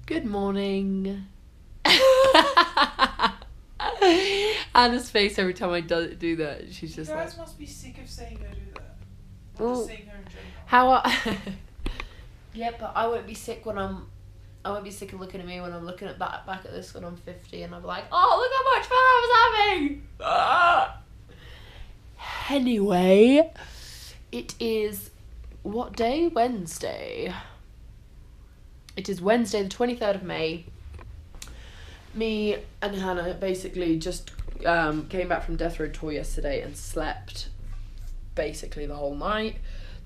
Good morning. Anna's face every time I do that. She's just you like... guys must be sick of seeing her do that. Well, Just seeing her in general. How yeah, but I won't be sick when I won't be sick of looking at me when I'm looking at back at this when I'm 50 and I'm like, oh, look how much fun I was having. Anyway, it is what day? Wednesday. It is Wednesday the 23rd of May. Me and Hannah basically just came back from Death Road Tour yesterday and slept basically the whole night.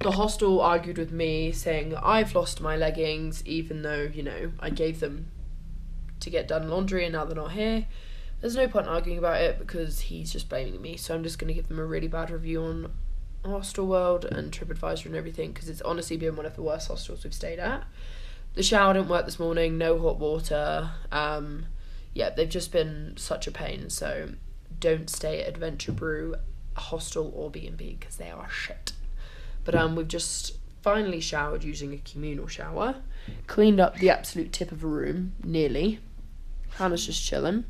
The hostel argued with me saying that I've lost my leggings even though, you know, I gave them to get done laundry and now they're not here. There's no point arguing about it because he's just blaming me, so I'm just going to give them a really bad review on Hostel World and TripAdvisor and everything because it's honestly been one of the worst hostels we've stayed at. The shower didn't work this morning, no hot water. Yeah, they've just been such a pain, so don't stay at Adventure Brew, Hostel or B&B because they are shit. But we've just finally showered using a communal shower, cleaned up the absolute tip of a room, nearly. Hannah's just chilling.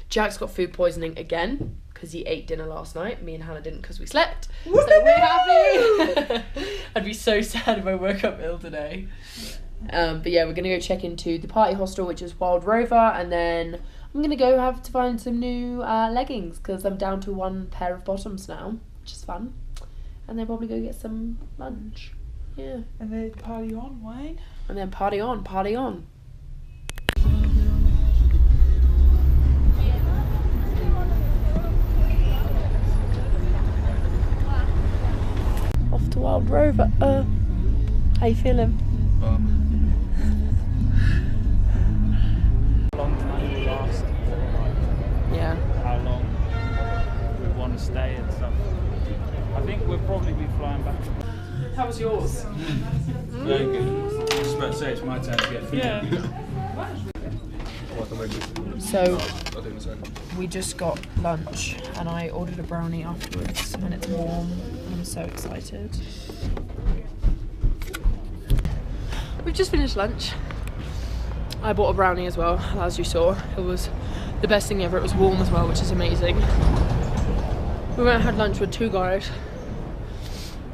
Jack's got food poisoning again because he ate dinner last night. Me and Hannah didn't because we slept. So we're happy. I'd be so sad if I woke up ill today. But yeah, we're going to go check into the party hostel, which is Wild Rover, and then I'm going to go have to find some new leggings because I'm down to one pair of bottoms now, which is fun. And then probably go get some lunch. Yeah. And then party on, Wayne. And then party on, party on. Off to Wild Rover. How you feeling? How long money will last? Yeah. How long we want to stay and stuff. I think we'll probably be flying back. How was yours? Very good. I was about to say it's my turn to get food. Yeah. So we just got lunch and I ordered a brownie afterwards and it's warm and I'm so excited. We've just finished lunch. I bought a brownie as well, as you saw. It was the best thing ever. It was warm as well, which is amazing. We went and had lunch with two guys.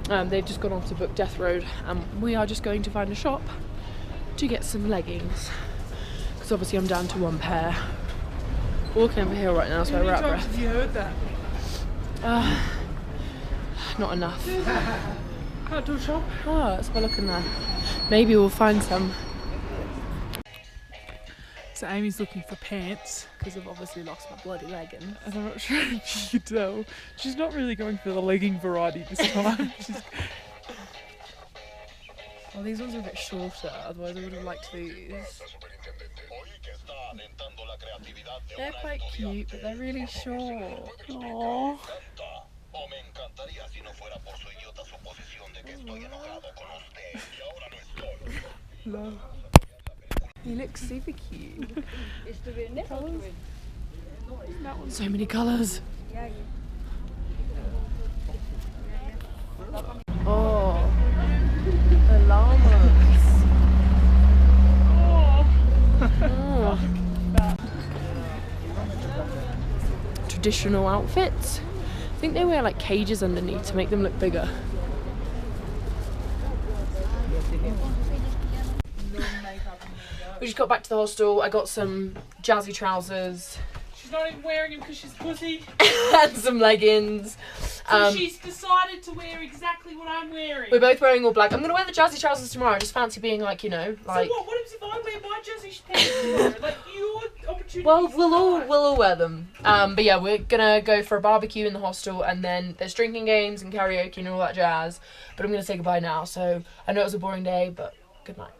They've just gone off to book Death Road and we are just going to find a shop to get some leggings. Because obviously I'm down to one pair. Walking over here right now, so we're out of breath. Have you heard that? Not enough. Outdoor shop? Oh, let's have a look in there. Maybe we'll find some. So Amy's looking for pants. Because I've obviously lost my bloody leggings. And I'm not sure if you could tell. She's not really going for the legging variety this time. Well, these ones are a bit shorter, otherwise I would have liked these. They're quite cute, but they're really short. Aww. Love. You look super cute. So many colours. Oh, the llamas. Oh. Traditional outfits. I think they wear like cages underneath to make them look bigger. We just got back to the hostel. I got some jazzy trousers. She's not even wearing them because she's pussy. And some leggings. So she's decided to wear exactly what I'm wearing. We're both wearing all black. I'm gonna wear the jazzy trousers tomorrow. I just fancy being like, you know, like. So what? What if I wear my jazzy pants tomorrow? Like your opportunity. Well, we'll all wear them. But yeah, we're gonna go for a barbecue in the hostel, and then there's drinking games and karaoke and all that jazz. But I'm gonna say goodbye now. So I know it was a boring day, but good night.